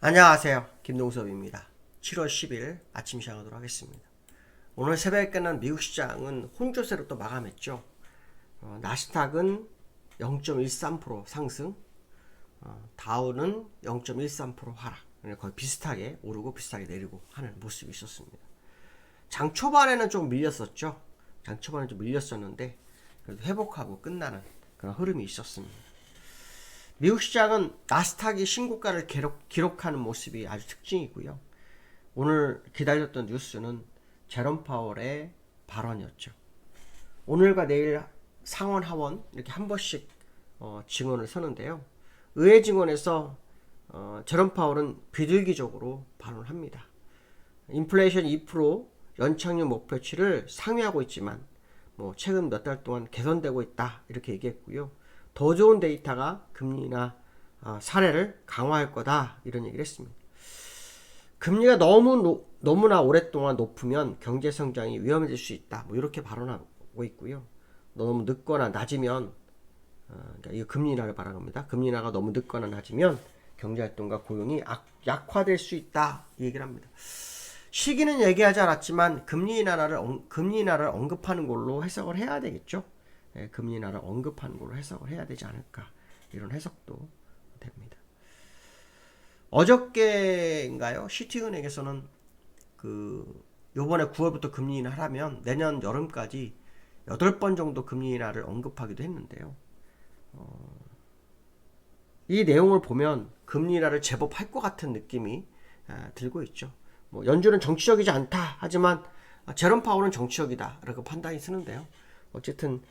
안녕하세요. 김동섭입니다. 7월 10일 아침 시작하도록 하겠습니다. 오늘 새벽에 끝난 미국 시장은 혼조세로 또 마감했죠. 나스닥은 0.13% 상승, 다우는 0.13% 하락. 거의 비슷하게 오르고 비슷하게 내리고 하는 모습이 있었습니다. 장 초반에는 좀 밀렸었죠. 장 초반에 좀 밀렸었는데 그래도 회복하고 끝나는 그런 흐름이 있었습니다. 미국 시장은 나스닥이 신고가를 기록하는 모습이 아주 특징이고요. 오늘 기다렸던 뉴스는 제롬 파월의 발언이었죠. 오늘과 내일 상원 하원 이렇게 한 번씩 증언을 서는데요. 의회 증언에서 제롬 파월은 비둘기적으로 발언을 합니다. 인플레이션 2% 연착륙 목표치를 상회하고 있지만 최근 몇 달 동안 개선되고 있다 이렇게 얘기했고요. 더 좋은 데이터가 금리나 사례를 강화할 거다 이런 얘기를 했습니다. 금리가 너무나 오랫동안 높으면 경제 성장이 위험해질 수 있다 이렇게 발언하고 있고요. 너무 늦거나 낮으면 그러니까 이거 금리 인하를 말하는 겁니다. 금리 인하가 너무 늦거나 낮으면 경제활동과 고용이 약화될 수 있다 이 얘기를 합니다. 시기는 얘기하지 않았지만 금리 인하를 언급하는 걸로 해석을 해야 되겠죠. 금리 인하를 언급하는 걸로 해석을 해야 되지 않을까 이런 해석도 됩니다. 어저께인가요? 시티은행에서는 요번에 9월부터 금리 인하하면 내년 여름까지 8번 정도 금리 인하를 언급하기도 했는데요. 이 내용을 보면 금리 인하를 제법 할 것 같은 느낌이 들고 있죠. 연준은 정치적이지 않다 하지만 제롬 파월은 정치적이다 라고 판단이 쓰는데요. 어쨌든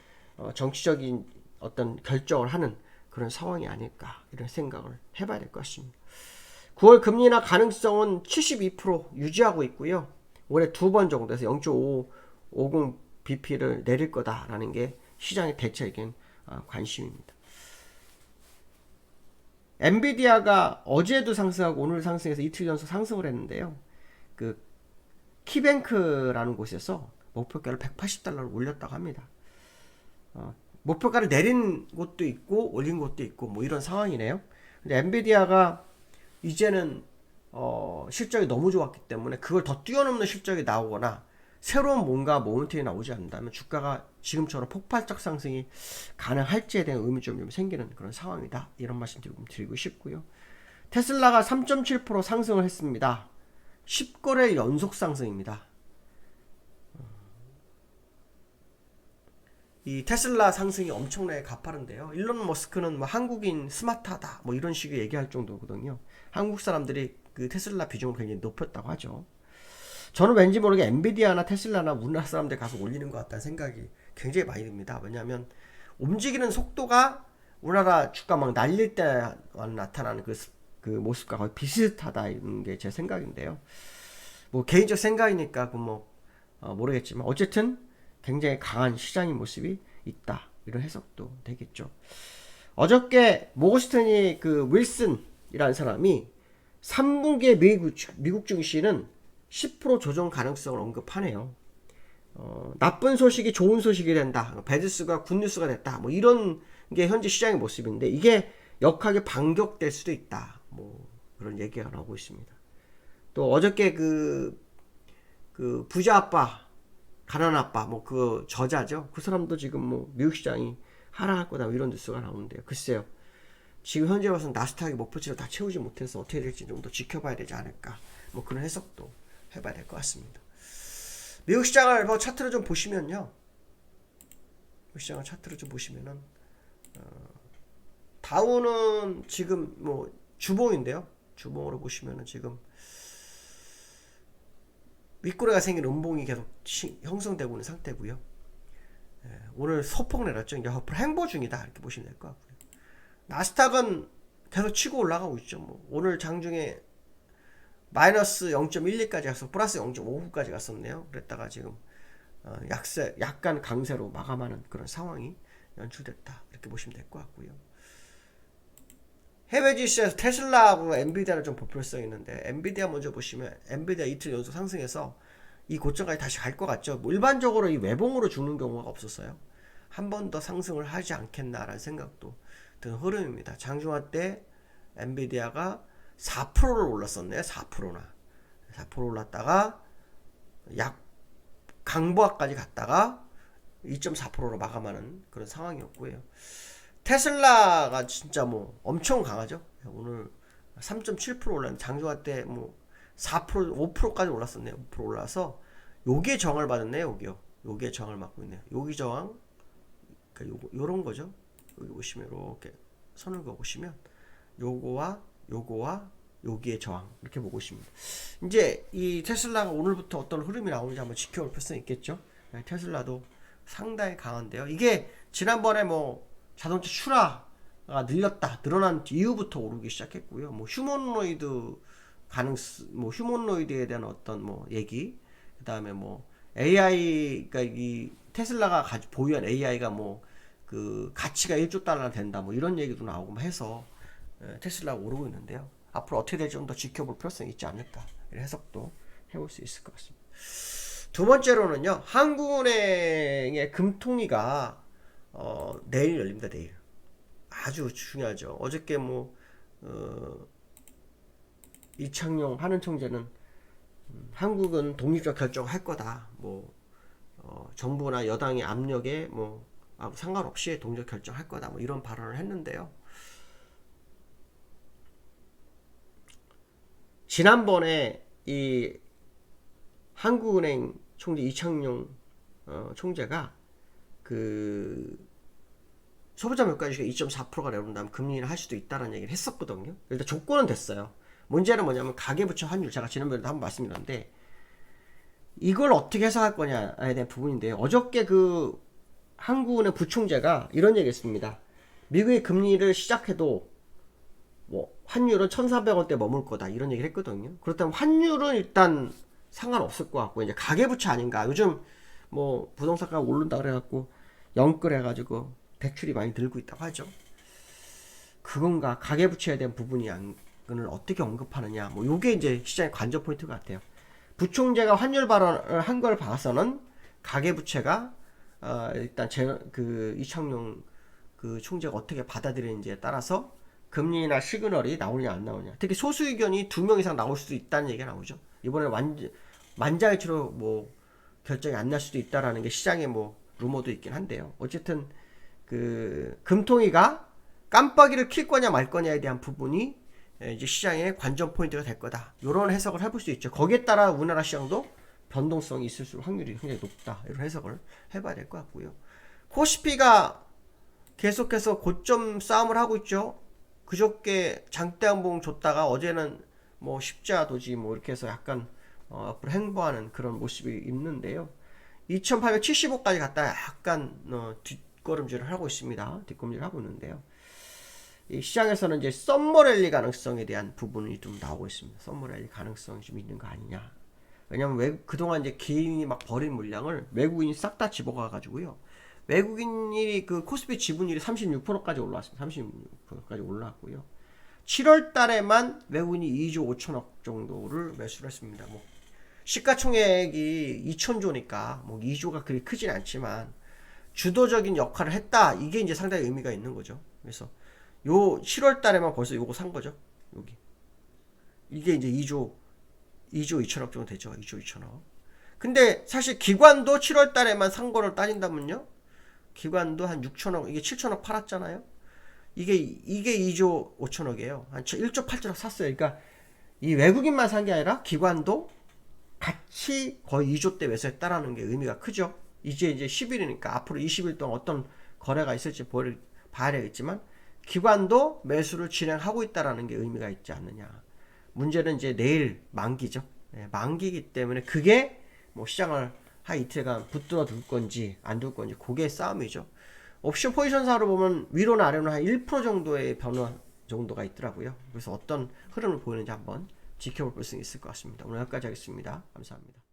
정치적인 어떤 결정을 하는 그런 상황이 아닐까 이런 생각을 해봐야 될 것 같습니다. 9월 금리 인하 가능성은 72% 유지하고 있고요. 올해 2번 정도에서 0.50 bp를 내릴 거다라는 게 시장의 대체적인 관심입니다. 엔비디아가 어제도 상승하고 오늘 상승해서 이틀 연속 상승을 했는데요. 키뱅크라는 곳에서 목표가를 $180로 올렸다고 합니다. 목표가를 내린 곳도 있고 올린 곳도 있고 이런 상황이네요. 근데 엔비디아가 이제는 실적이 너무 좋았기 때문에 그걸 더 뛰어넘는 실적이 나오거나 새로운 뭔가 모멘텀이 나오지 않는다면 주가가 지금처럼 폭발적 상승이 가능할지에 대한 의문점이 좀 생기는 그런 상황이다 이런 말씀 드리고 싶고요. 테슬라가 3.7% 상승을 했습니다. 10거래일 연속 상승입니다. 이 테슬라 상승이 엄청나게 가파른데요. 일론 머스크는 한국인 스마트하다 이런 식의 얘기할 정도거든요. 한국 사람들이 그 테슬라 비중을 굉장히 높였다고 하죠. 저는 왠지 모르게 엔비디아나 테슬라나 우리나라 사람들 가서 올리는 것 같다는 생각이 굉장히 많이 듭니다. 왜냐하면 움직이는 속도가 우리나라 주가 막 날릴 때 나타나는 그 모습과 거의 비슷하다는 게 제 생각인데요. 개인적 생각이니까 모르겠지만 어쨌든 굉장히 강한 시장의 모습이 있다 이런 해석도 되겠죠. 어저께 모거스턴이 윌슨이라는 사람이 3분기의 미국 증시는 10% 조정 가능성을 언급하네요. 나쁜 소식이 좋은 소식이 된다. 배드스가 굿뉴스가 됐다. 이런 게 현재 시장의 모습인데 이게 역하게 반격될 수도 있다. 그런 얘기가 나오고 있습니다. 또 어저께 그 부자 아빠 가난 아빠 그 저자죠. 그 사람도 지금 미국 시장이 하락할 거다 이런 뉴스가 나오는데요. 글쎄요. 지금 현재 와서는 나스닥이 목표치를 다 채우지 못해서 어떻게 될지 좀 더 지켜봐야 되지 않을까. 그런 해석도 해봐야 될 것 같습니다. 미국 시장을 차트를 좀 보시면요. 미국 시장을 차트를 좀 보시면은 다우는 지금 주봉인데요. 주봉으로 보시면은 지금 윗꼬리가 생긴 음봉이 계속 형성되고 있는 상태고요. 오늘 소폭 내렸죠. 이제 앞으로 행보 중이다 이렇게 보시면 될 것 같고요. 나스닥은 계속 치고 올라가고 있죠. 오늘 장중에 마이너스 0.12까지 가서 플러스 0.59까지 갔었네요. 그랬다가 지금 약간 강세로 마감하는 그런 상황이 연출됐다 이렇게 보시면 될 것 같고요. 해외 지수에서 테슬라하고 엔비디아를 좀 보편성 있는데 엔비디아 먼저 보시면 엔비디아 이틀 연속 상승해서 이 고점까지 다시 갈 것 같죠. 일반적으로 이 외봉으로 죽는 경우가 없었어요. 한 번 더 상승을 하지 않겠나라는 생각도 드는 흐름입니다. 장중화 때 엔비디아가 4%를 올랐었네요. 4%나. 4% 올랐다가 약 강보합까지 갔다가 2.4%로 마감하는 그런 상황이었고요. 테슬라가 진짜 뭐 엄청 강하죠. 오늘 3.7% 올랐는데 장중화 때 뭐 4%, 5%까지 올랐었네요. 5% 올라서 요게 정을 받았네요. 여기요. 요게 정을 받고 있네요. 여기 저항, 그러니까 요런 거죠. 여기 보시면 이렇게 선을 그어 보시면 요거와 요거와 여기에 저항 이렇게 보고 있습니다. 이제 이 테슬라가 오늘부터 어떤 흐름이 나오는지 한번 지켜볼 필요성이 있겠죠. 테슬라도 상당히 강한데요. 이게 지난번에 뭐 자동차 출하가 늘어난 이후부터 오르기 시작했고요. 뭐 휴머노이드에 대한 어떤 뭐 얘기, 그 다음에 뭐 AI, 그러니까 이 테슬라가 보유한 AI가 뭐 그 가치가 1조 달러 된다, 뭐 이런 얘기도 나오고 해서 테슬라가 오르고 있는데요. 앞으로 어떻게 될지 좀 더 지켜볼 필요성이 있지 않을까, 이런 해석도 해볼 수 있을 것 같습니다. 두 번째로는요, 한국은행의 금통위가 내일 열립니다. 내일 아주 중요하죠. 어저께 뭐 이창용 하는 총재는 한국은 독립적 결정을 할 거다. 뭐 정부나 여당의 압력에 뭐 상관없이 독립적 결정할 거다. 뭐 이런 발언을 했는데요. 지난번에 이 한국은행 총재 이창용 총재가 그 소비자 물가지수가 2.4%가 내려온다면 금리를 할 수도 있다는 얘기를 했었거든요. 일단 조건은 됐어요. 문제는 뭐냐면 가계부채 환율, 제가 지난번에도 한번 말씀드렸는데 이걸 어떻게 해석할 거냐에 대한 부분인데요. 어저께 그 한국은행 부총재가 이런 얘기 했습니다. 미국의 금리를 시작해도 뭐 환율은 1,400원대 머물 거다, 이런 얘기를 했거든요. 그렇다면 환율은 일단 상관없을 것 같고, 이제 가계부채 아닌가. 요즘 뭐 부동산가가 오른다 그래갖고 영끌해가지고 대출이 많이 들고 있다고 하죠. 그건가, 가계부채에 대한 부분을 어떻게 언급하느냐, 뭐 요게 이제 시장의 관전 포인트 같아요. 부총재가 환율 발언을 한 걸 봐서는 가계부채가 일단 이창용 그 총재가 어떻게 받아들이는지에 따라서 금리나 시그널이 나오느냐 안 나오느냐, 특히 소수 의견이 2명 이상 나올 수도 있다는 얘기가 나오죠. 이번에 만장일치로 뭐 결정이 안 날 수도 있다라는 게 시장의 뭐 루머도 있긴 한데요. 어쨌든 그 금통위가 깜빡이를 킬 거냐 말 거냐에 대한 부분이 이제 시장의 관전 포인트가 될 거다, 이런 해석을 해볼 수 있죠. 거기에 따라 우리나라 시장도 변동성이 있을 확률이 굉장히 높다, 이런 해석을 해봐야 될 것 같고요. 코스피가 계속해서 고점 싸움을 하고 있죠. 그저께 장대 한봉 줬다가 어제는 뭐 십자도지 뭐 이렇게 해서 약간 앞으로 행보하는 그런 모습이 있는데요. 2875까지 갔다 약간 뒷걸음질을 하고 있습니다. 뒷걸음질을 하고 있는데요. 이 시장에서는 이제 썸머랠리 가능성에 대한 부분이 좀 나오고 있습니다. 썸머랠리 가능성이 좀 있는 거 아니냐. 왜냐면 그동안 이제 개인이 막 버린 물량을 외국인이 싹 다 집어가가지고요. 외국인이 그 코스피 지분율이 36%까지 올라왔습니다. 36%까지 올라왔고요. 7월 달에만 외국인이 2조 5천억 정도를 매수를 했습니다. 뭐 시가총액이 2천조니까 뭐 2조가 그리 크진 않지만 주도적인 역할을 했다. 이게 이제 상당히 의미가 있는 거죠. 그래서 요 7월 달에만 벌써 요거 산 거죠. 여기. 이게 이제 2조 2천억 정도 되죠. 2조 2천억. 근데 사실 기관도 7월 달에만 산 거를 따진다면요, 기관도 한 6천억, 이게 7천억 팔았잖아요. 이게 2조 5천억이에요. 한 1조 8천억 샀어요. 그러니까 이 외국인만 산 게 아니라 기관도 같이 거의 2조 대 매수했다라는 게 의미가 크죠. 이제 10일이니까 앞으로 20일 동안 어떤 거래가 있을지 봐야 되겠지만 기관도 매수를 진행하고 있다라는 게 의미가 있지 않느냐. 문제는 이제 내일 만기죠. 만기이기 때문에 그게 뭐 시장을 한 이틀간 붙들어 둘 건지 안 둘 건지, 그게 싸움이죠. 옵션 포지션사로 보면 위로나 아래로 한 1% 정도의 변화 정도가 있더라고요. 그래서 어떤 흐름을 보이는지 한번 지켜볼 필요성이 있을 것 같습니다. 오늘 여기까지 하겠습니다. 감사합니다.